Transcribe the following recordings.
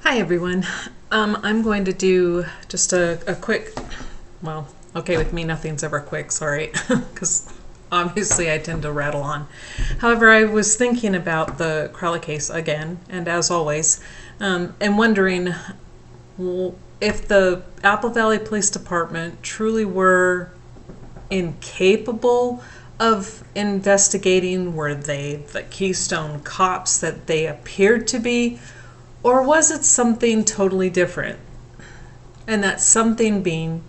Hi everyone. I'm going to do just a quick, well, okay, with me nothing's ever quick, sorry, because obviously I tend to rattle on. However, I was thinking about the Crowley case again, and as always, and wondering if the Apple Valley Police Department truly were incapable of investigating. Were they the Keystone cops that they appeared to be? Or was it something totally different? And that something being,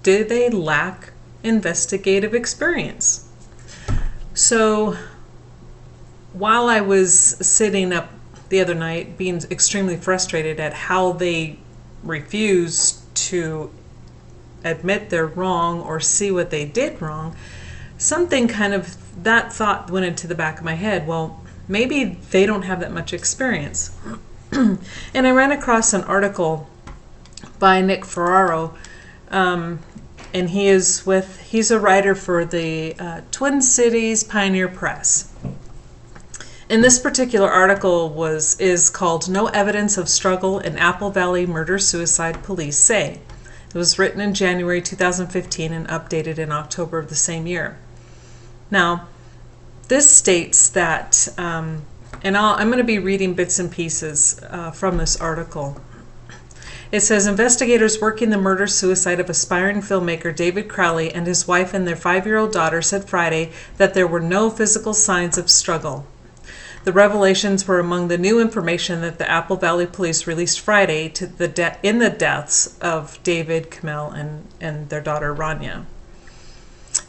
did they lack investigative experience? So while I was sitting up the other night being extremely frustrated at how they refused to admit they're wrong or see what they did wrong, something kind of, that thought went into the back of my head. Well, maybe they don't have that much experience. And I ran across an article by Nick Ferraro, and he's a writer for the Twin Cities Pioneer Press. And this particular article is called "No Evidence of Struggle in Apple Valley Murder-Suicide, Police Say." It was written in January 2015 and updated in October of the same year. Now, this states that, and I'm going to be reading bits and pieces from this article. It says, investigators working the murder-suicide of aspiring filmmaker David Crowley and his wife and their 5-year-old daughter said Friday that there were no physical signs of struggle. The revelations were among the new information that the Apple Valley Police released Friday in the deaths of David, Camille, and their daughter Rania.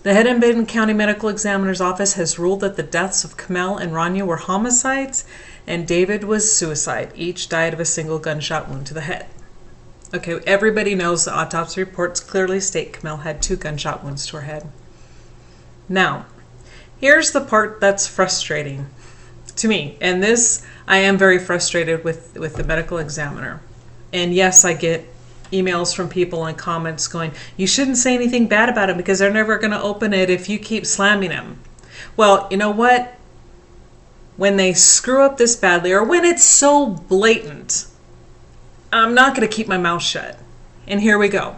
The Hennepin County Medical Examiner's Office has ruled that the deaths of Camille and Rania were homicides and David was suicide. Each died of a single gunshot wound to the head. Okay, everybody knows the autopsy reports clearly state Camille had 2 gunshot wounds to her head. Now, here's the part that's frustrating to me. And this, I am very frustrated with the medical examiner. And yes, I get emails from people and comments going, you shouldn't say anything bad about him because they're never going to open it if you keep slamming him. Well, you know what? When they screw up this badly, or when it's so blatant, I'm not going to keep my mouth shut. And here we go.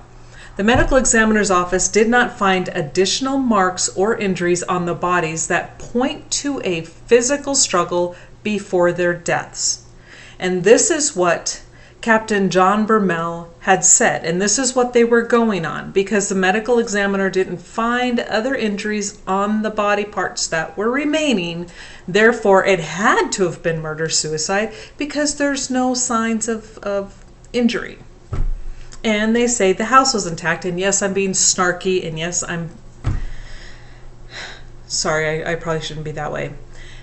The medical examiner's office did not find additional marks or injuries on the bodies that point to a physical struggle before their deaths. And this is what Captain John Bermel had said, and this is what they were going on, because the medical examiner didn't find other injuries on the body parts that were remaining. Therefore, it had to have been murder-suicide because there's no signs of injury. And they say the house was intact, and yes, I'm being snarky, and yes, I'm sorry, I probably shouldn't be that way.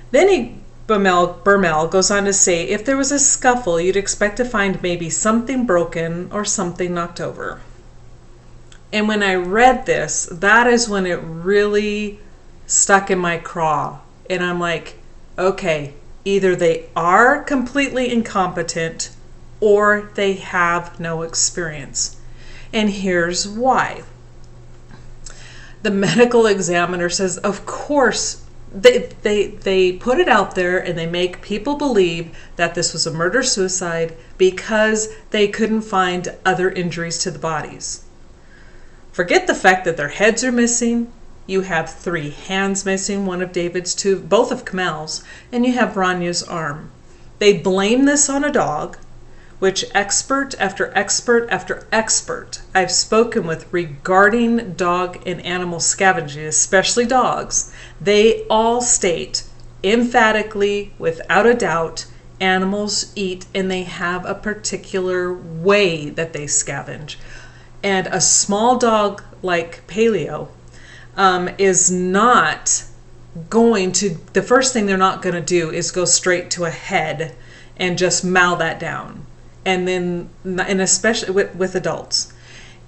Then Bermel goes on to say, if there was a scuffle, you'd expect to find maybe something broken or something knocked over. And when I read this, that is when it really stuck in my craw. And I'm like, okay, either they are completely incompetent or they have no experience. And here's why. The medical examiner says, of course, they put it out there and they make people believe that this was a murder-suicide because they couldn't find other injuries to the bodies. Forget the fact that their heads are missing. You have 3 hands missing, one of David's, both of Camille's, and you have Rania's arm. They blame this on a dog, which expert after expert after expert I've spoken with regarding dog and animal scavenging, especially dogs, they all state emphatically, without a doubt, animals eat and they have a particular way that they scavenge. And a small dog like Paleo is not going to, the first thing they're not going to do is go straight to a head and just mow that down. And especially with adults,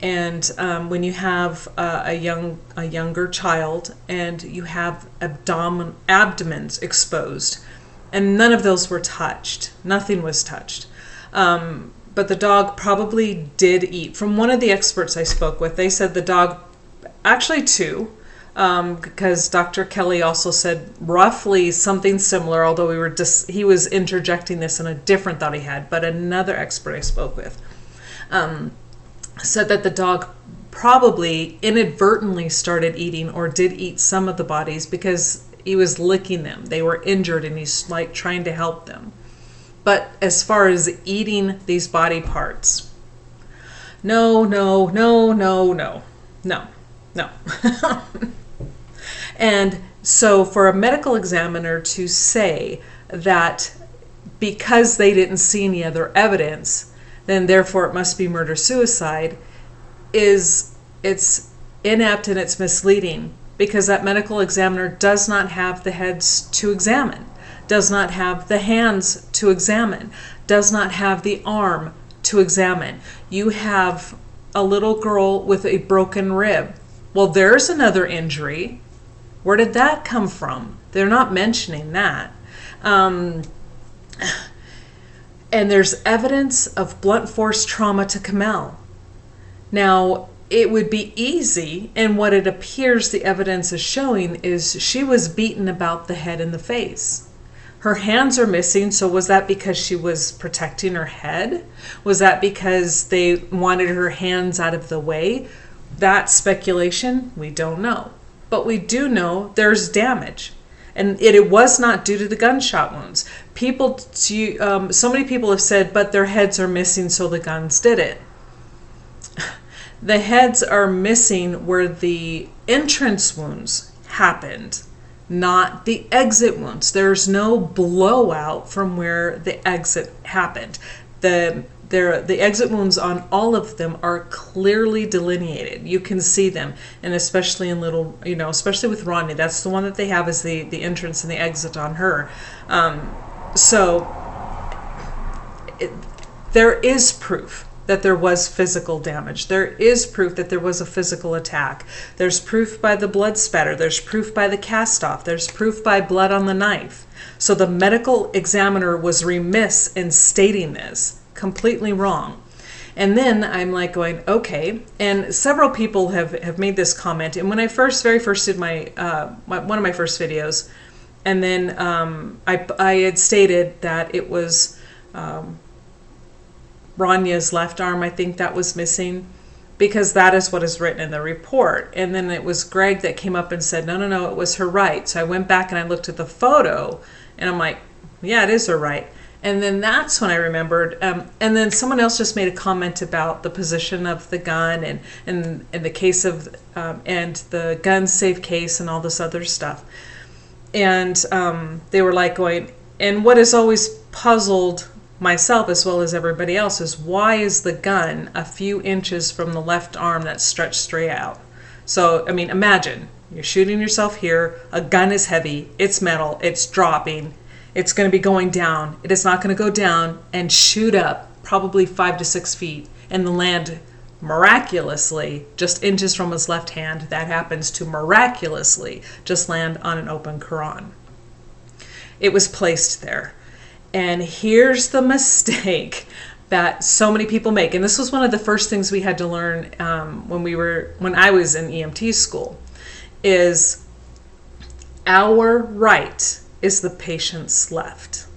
and when you have a younger child and you have abdomens exposed, and none of those were touched, nothing was touched, but the dog probably did eat. From one of the experts I spoke with, they said the dog, actually 2, because Dr. Kelly also said roughly something similar, although he was interjecting this in a different thought he had, but another expert I spoke with said that the dog probably inadvertently started eating or did eat some of the bodies because he was licking them. They were injured and he's like trying to help them. But as far as eating these body parts, no. And so for a medical examiner to say that because they didn't see any other evidence, then therefore it must be murder-suicide, it's inept and it's misleading, because that medical examiner does not have the heads to examine, does not have the hands to examine, does not have the arm to examine. You have a little girl with a broken rib. Well, there's another injury. Where did that come from? They're not mentioning that. And there's evidence of blunt force trauma to Kamel. Now, it would be easy, and what it appears the evidence is showing is she was beaten about the head and the face. Her hands are missing, so was that because she was protecting her head? Was that because they wanted her hands out of the way? That's speculation. We don't know. But we do know there's damage. And it was not due to the gunshot wounds. So many people have said, but their heads are missing, so the guns did it. The heads are missing where the entrance wounds happened, not the exit wounds. There's no blowout from where the exit happened. The exit wounds on all of them are clearly delineated. You can see them, and especially especially with Rodney, that's the one that they have is the entrance and the exit on her. There is proof that there was physical damage. There is proof that there was a physical attack. There's proof by the blood spatter. There's proof by the cast off. There's proof by blood on the knife. So the medical examiner was remiss in stating this. Completely wrong. And then I'm like going, okay, and several people have made this comment. And when I very first did my one of my first videos, and then I had stated that it was Ranya's left arm, I think that was missing, because that is what is written in the report. And then it was Greg that came up and said, no, it was her right. So I went back and I looked at the photo, and I'm like, yeah, it is her right. And then that's when I remembered, and then someone else just made a comment about the position of the gun and the case of, and the gun safe case and all this other stuff. And they were like going, and what has always puzzled myself as well as everybody else is, why is the gun a few inches from the left arm that's stretched straight out? So, I mean, imagine, you're shooting yourself here, a gun is heavy, it's metal, it's dropping, it's going to be going down. It is not going to go down and shoot up probably 5 to 6 feet and then land miraculously just inches from his left hand. That happens to miraculously just land on an open Quran. It was placed there. And here's the mistake that so many people make. And this was one of the first things we had to learn when I was in EMT school, is our right is the patient's left.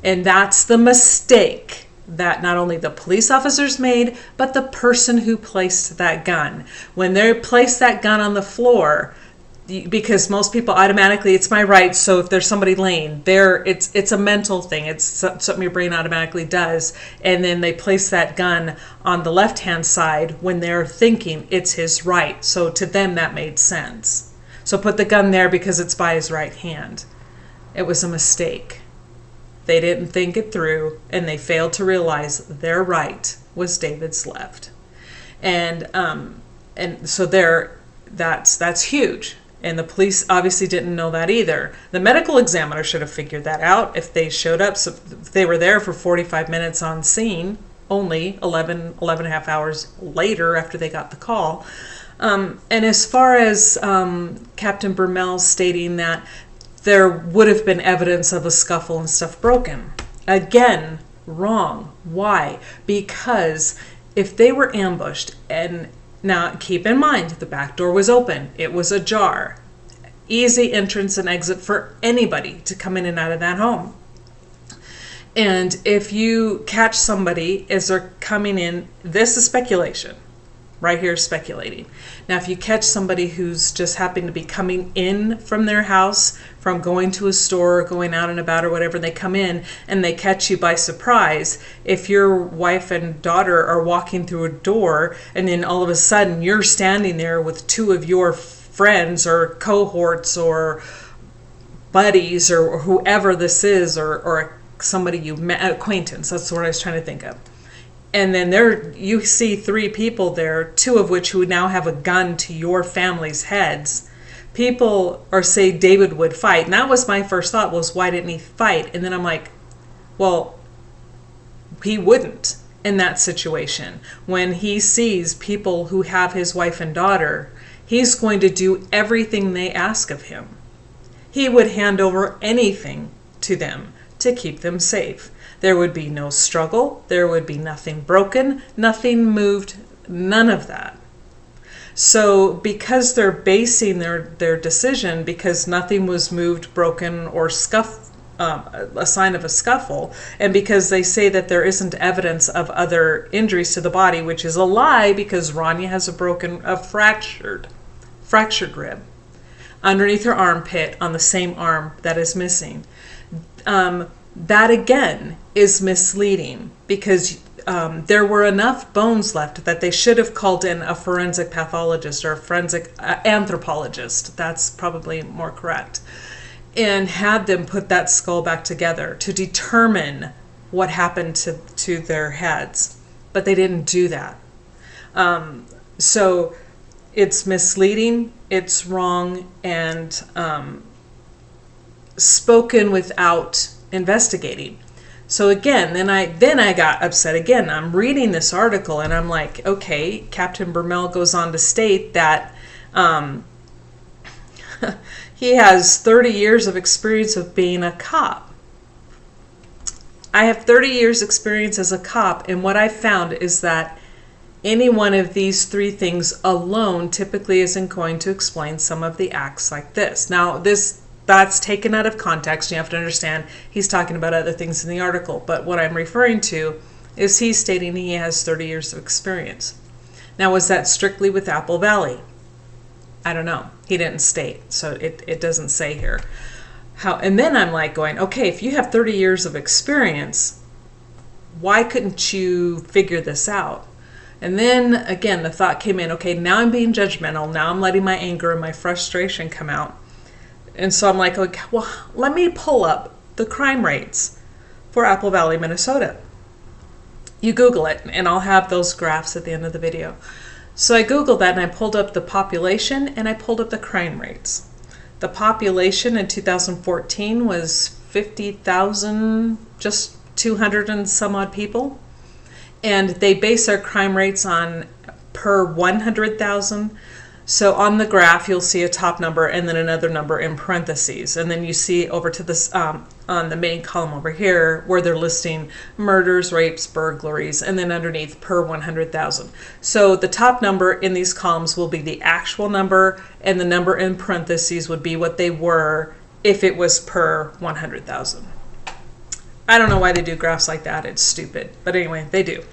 And that's the mistake that not only the police officers made, but the person who placed that gun. When they place that gun on the floor, because most people automatically, it's my right, so if there's somebody laying there, it's a mental thing. It's something your brain automatically does. And then they place that gun on the left-hand side when they're thinking it's his right. So to them, that made sense. So put the gun there because it's by his right hand. It was a mistake. They didn't think it through, and they failed to realize their right was David's left. And so that's huge. And the police obviously didn't know that either. The medical examiner should have figured that out if they showed up. So if they were there for 45 minutes on scene, only 11 and a half hours later after they got the call. And as far as Captain Burmell stating that there would have been evidence of a scuffle and stuff broken. Again, wrong. Why? Because if they were ambushed and Now, keep in mind, the back door was open. It was ajar. Easy entrance and exit for anybody to come in and out of that home. And if you catch somebody as they're coming in, this is speculation. Right here, speculating. Now, if you catch somebody who's just happened to be coming in from their house, from going to a store, going out and about or whatever, they come in and they catch you by surprise. If your wife and daughter are walking through a door and then all of a sudden you're standing there with two of your friends or cohorts or buddies or whoever this is, or somebody you met, acquaintance, that's what I was trying to think of. And then you see three people there, two of which who now have a gun to your family's heads. People are say David would fight. And that was my first thought, was why didn't he fight? And then I'm like, well, he wouldn't in that situation. When he sees people who have his wife and daughter, he's going to do everything they ask of him. He would hand over anything to them to keep them safe. There would be no struggle. There would be nothing broken, nothing moved, none of that. So because they're basing their decision, because nothing was moved, broken, or a sign of a scuffle, and because they say that there isn't evidence of other injuries to the body, which is a lie, because Rania has a fractured rib underneath her armpit on the same arm that is missing. That again is misleading, because there were enough bones left that they should have called in a forensic pathologist or a forensic anthropologist, that's probably more correct, and had them put that skull back together to determine what happened to their heads. But they didn't do that. So it's misleading, it's wrong, and spoken without investigating. So again, then I got upset again. I'm reading this article and I'm like, okay, Captain Bermel goes on to state that he has 30 years of experience of being a cop. I have 30 years experience as a cop, and what I found is that any one of these three things alone typically isn't going to explain some of the acts like this. Now, that's taken out of context. You have to understand he's talking about other things in the article, but what I'm referring to is he's stating he has 30 years of experience. Now, was that strictly with Apple Valley? I don't know. He didn't state, so it doesn't say here. And then I'm like going, okay, if you have 30 years of experience, why couldn't you figure this out? And then again, the thought came in, okay, now I'm being judgmental. Now I'm letting my anger and my frustration come out. And so I'm like, okay, well, let me pull up the crime rates for Apple Valley, Minnesota. You Google it, and I'll have those graphs at the end of the video. So I Googled that, and I pulled up the population, and I pulled up the crime rates. The population in 2014 was 50,000, just 200 and some odd people. And they base their crime rates on per 100,000. So on the graph, you'll see a top number and then another number in parentheses. And then you see over to this on the main column over here where they're listing murders, rapes, burglaries, and then underneath per 100,000. So the top number in these columns will be the actual number, and the number in parentheses would be what they were if it was per 100,000. I don't know why they do graphs like that. It's stupid. But anyway, they do.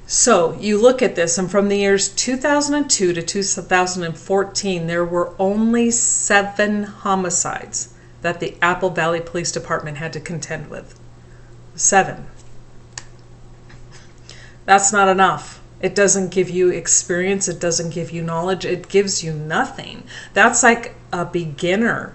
So you look at this, and from the years 2002 to 2014, there were only 7 homicides that the Apple Valley Police Department had to contend with. 7. That's not enough. It doesn't give you experience. It doesn't give you knowledge. It gives you nothing. That's like a beginner.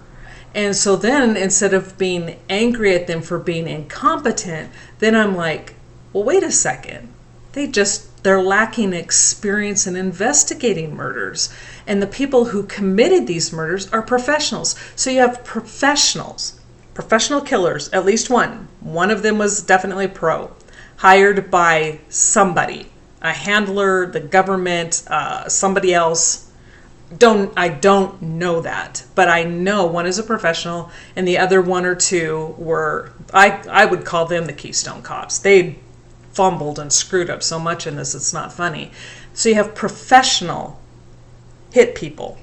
And so then instead of being angry at them for being incompetent, then I'm like, well, wait a second. They're lacking experience in investigating murders. And the people who committed these murders are professionals. So you have professionals, professional killers, at least one. One of them was definitely pro, hired by somebody, a handler, the government, somebody else. I don't know that, but I know one is a professional and the other 1 or 2 were, I would call them the Keystone Cops. They fumbled and screwed up so much in this, it's not funny. So you have professional hit people,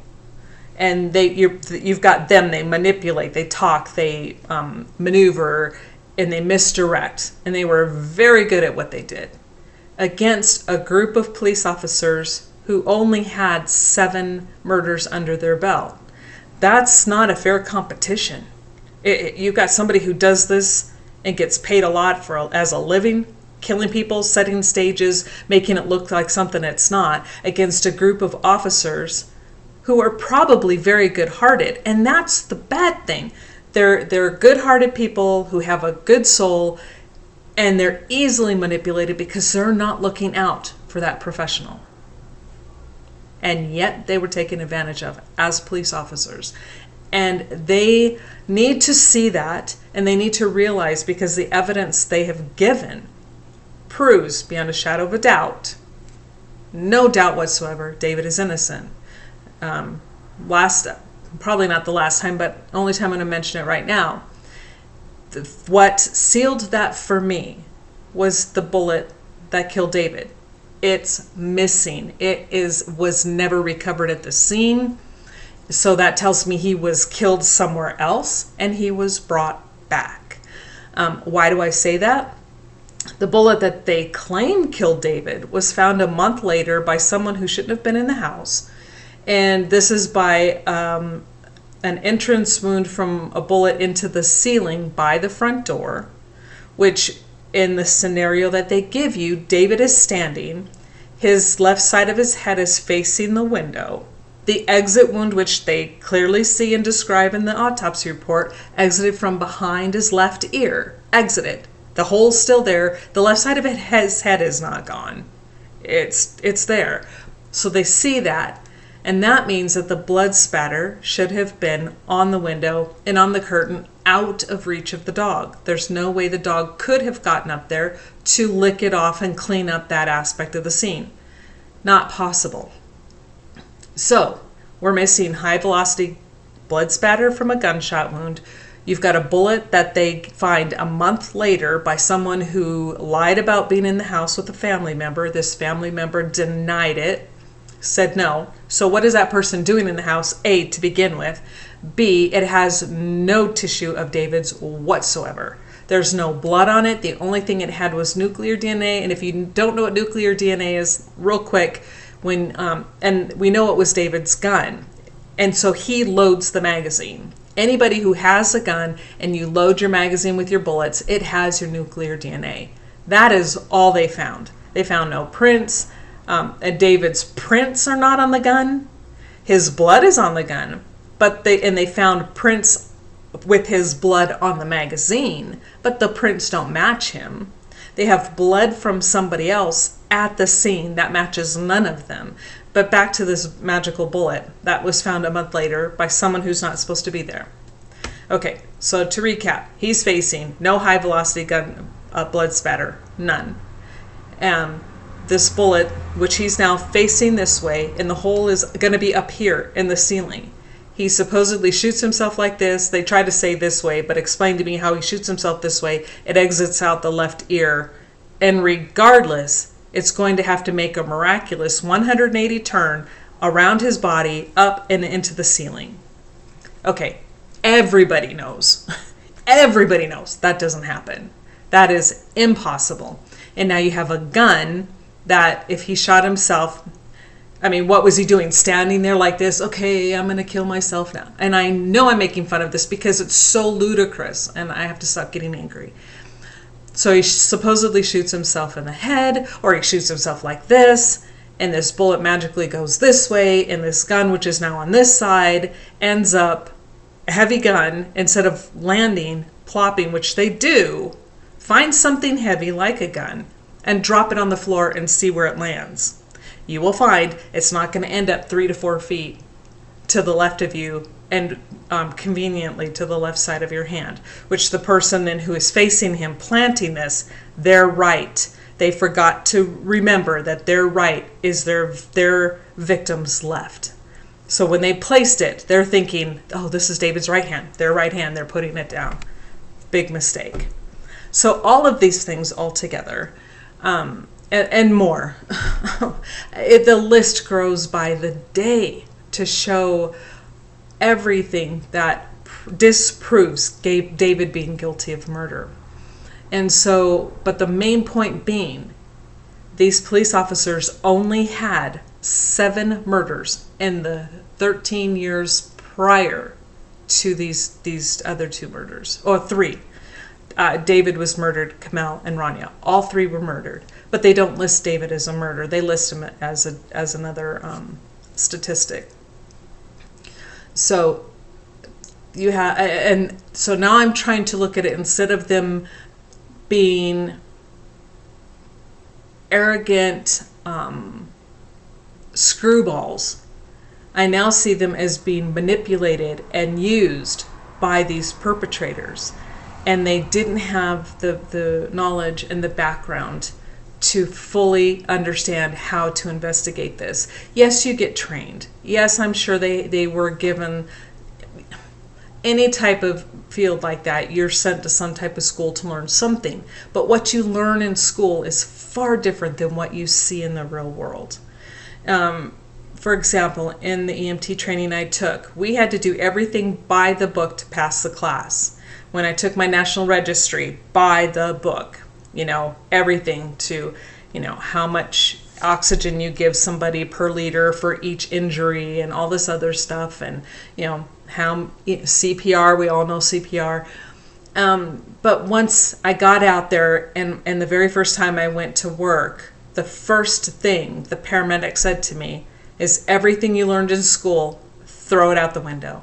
and you've got them. They manipulate, they talk, they maneuver, and they misdirect, and they were very good at what they did against a group of police officers who only had 7 murders under their belt. That's not a fair competition. You've got somebody who does this and gets paid a lot as a living, killing people, setting stages, making it look like something it's not, against a group of officers who are probably very good-hearted. And that's the bad thing. They're good-hearted people who have a good soul, and they're easily manipulated because they're not looking out for that professional. And yet they were taken advantage of as police officers. And they need to see that, and they need to realize, because the evidence they have given proves beyond a shadow of a doubt, no doubt whatsoever, David is innocent. Probably not the last time, but only time I'm going to mention it right now. What sealed that for me was the bullet that killed David. It's missing. Was never recovered at the scene. So that tells me he was killed somewhere else, and he was brought back. Why do I say that? The bullet that they claim killed David was found a month later by someone who shouldn't have been in the house. And this is by an entrance wound from a bullet into the ceiling by the front door, which in the scenario that they give you, David is standing. His left side of his head is facing the window. The exit wound, which they clearly see and describe in the autopsy report, exited from behind his left ear. Exited. The hole's still there. The left side of his head is not gone. It's there. So they see that. And that means that the blood spatter should have been on the window and on the curtain, out of reach of the dog. There's no way the dog could have gotten up there to lick it off and clean up that aspect of the scene. Not possible. So we're missing high velocity blood spatter from a gunshot wound. You've got a bullet that they find a month later by someone who lied about being in the house with a family member. This family member denied it, said no. So what is that person doing in the house? A, to begin with. B, it has no tissue of David's whatsoever. There's no blood on it. The only thing it had was nuclear DNA. And if you don't know what nuclear DNA is, real quick, and we know it was David's gun. And so he loads the magazine. Anybody who has a gun and you load your magazine with your bullets, it has your nuclear DNA. That is all they found. They found no prints. And David's prints are not on the gun. His blood is on the gun, but they found prints with his blood on the magazine, but the prints don't match him. They have blood from somebody else at the scene that matches none of them. But back to this magical bullet that was found a month later by someone who's not supposed to be there. Okay, so to recap, he's facing no high velocity gun blood spatter, none. This bullet, which he's now facing this way, and the hole is going to be up here in the ceiling. He supposedly shoots himself like this. They try to say this way, but explain to me how he shoots himself this way. It exits out the left ear. And regardless, it's going to have to make a miraculous 180 turn around his body, up and into the ceiling. Okay, everybody knows. Everybody knows that doesn't happen. That is impossible. And now you have a gun that if he shot himself, I mean, what was he doing? Standing there like this? Okay, I'm going to kill myself now. And I know I'm making fun of this because it's so ludicrous and I have to stop getting angry. So he supposedly shoots himself in the head, or he shoots himself like this, and this bullet magically goes this way, and this gun, which is now on this side, ends up a heavy gun. Instead of landing, plopping, which they do, find something heavy like a gun and drop it on the floor and see where it lands. You will find it's not going to end up 3 to 4 feet to the left of you and conveniently to the left side of your hand, which the person then who is facing him planting this, they're right. They forgot to remember that their right is their victim's left. So when they placed it, they're thinking, oh, this is David's right hand. Their right hand, they're putting it down. Big mistake. So all of these things all together and more. The list grows by the day to show everything that disproves David being guilty of murder. And so, but the main point being, these police officers only had 7 murders in the 13 years prior to these other 2 murders, or 3. David was murdered, Kamel and Rania. All 3 were murdered, but they don't list David as a murder. They list him as another statistic. So you have, and so now I'm trying to look at it, instead of them being arrogant screwballs, I now see them as being manipulated and used by these perpetrators. And they didn't have the knowledge and the background to fully understand how to investigate this. Yes, you get trained. Yes, I'm sure they were given any type of field like that. You're sent to some type of school to learn something. But what you learn in school is far different than what you see in the real world. For example, in the EMT training I took, we had to do everything by the book to pass the class. When I took my national registry, by the book, everything to, how much oxygen you give somebody per liter for each injury and all this other stuff. And, how CPR, we all know CPR. But once I got out there and the very first time I went to work, the first thing the paramedic said to me is, everything you learned in school, throw it out the window.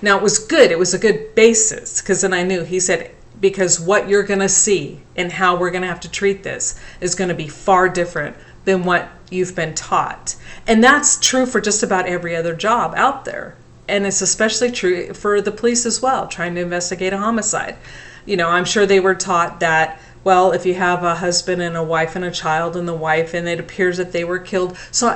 Now, it was good. It was a good basis, because then I knew, he said, because what you're going to see and how we're going to have to treat this is going to be far different than what you've been taught. And that's true for just about every other job out there. And it's especially true for the police as well, trying to investigate a homicide. I'm sure they were taught that, well, if you have a husband and a wife and a child, and the wife, and it appears that they were killed. So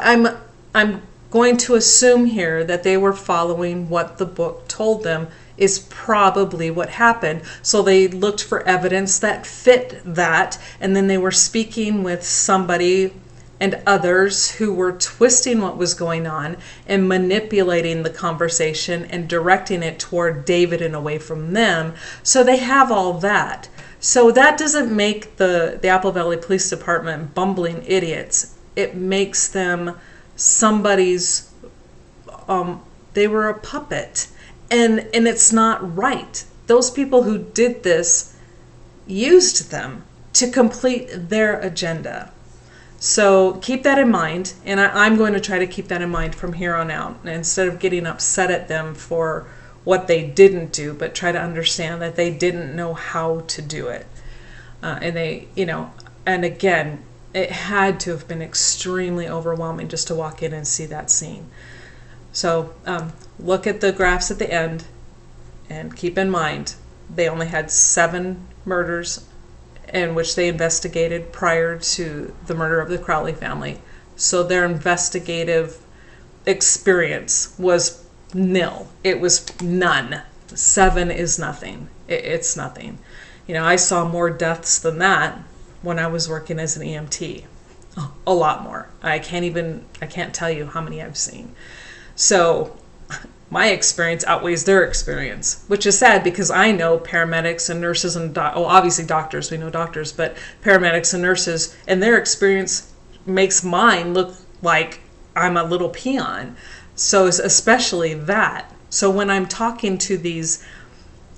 I'm going to assume here that they were following what the book told them is probably what happened. So they looked for evidence that fit that, and then they were speaking with somebody and others who were twisting what was going on and manipulating the conversation and directing it toward David and away from them. So they have all that. So that doesn't make the Apple Valley Police Department bumbling idiots. It makes them somebody's, they were a puppet. And it's not right. Those people who did this used them to complete their agenda. So keep that in mind, and I'm going to try to keep that in mind from here on out, instead of getting upset at them for what they didn't do, but try to understand that they didn't know how to do it. And they, and again, it had to have been extremely overwhelming just to walk in and see that scene. So look at the graphs at the end and keep in mind they only had 7 murders in which they investigated prior to the murder of the Crowley family. So their investigative experience was nil. It was none. 7 is nothing. It's nothing. I saw more deaths than that when I was working as an EMT. A lot more. I can't tell you how many I've seen. So my experience outweighs their experience, which is sad, because I know paramedics and nurses and obviously doctors, we know doctors, but paramedics and nurses, and their experience makes mine look like I'm a little peon. So especially that. So when I'm talking to these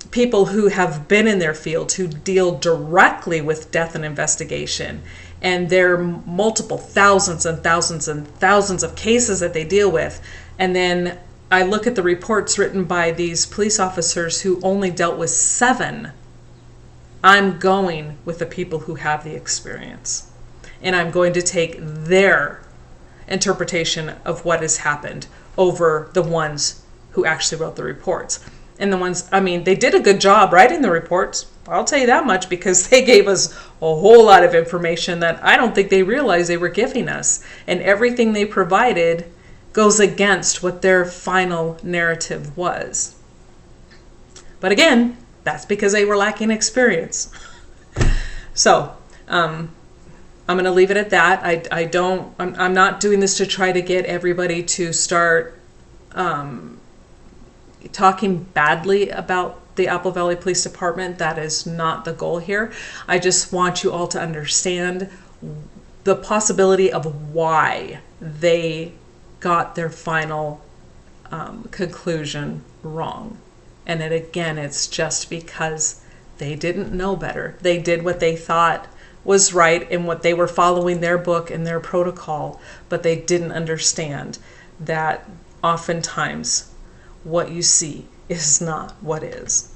people who have been in their field, who deal directly with death and investigation, and there are multiple thousands and thousands and thousands of cases that they deal with, and then I look at the reports written by these police officers who only dealt with 7, I'm going with the people who have the experience. And I'm going to take their interpretation of what has happened over the ones who actually wrote the reports. And the ones, they did a good job writing the reports. I'll tell you that much, because they gave us a whole lot of information that I don't think they realized they were giving us. And everything they provided goes against what their final narrative was. But again, that's because they were lacking experience. So, I'm going to leave it at that. I'm not doing this to try to get everybody to start talking badly about the Apple Valley Police Department. That is not the goal here. I just want you all to understand the possibility of why they got their final conclusion wrong. And it's just because they didn't know better. They did what they thought was right and what they were following their book and their protocol, but they didn't understand that oftentimes what you see is not what is.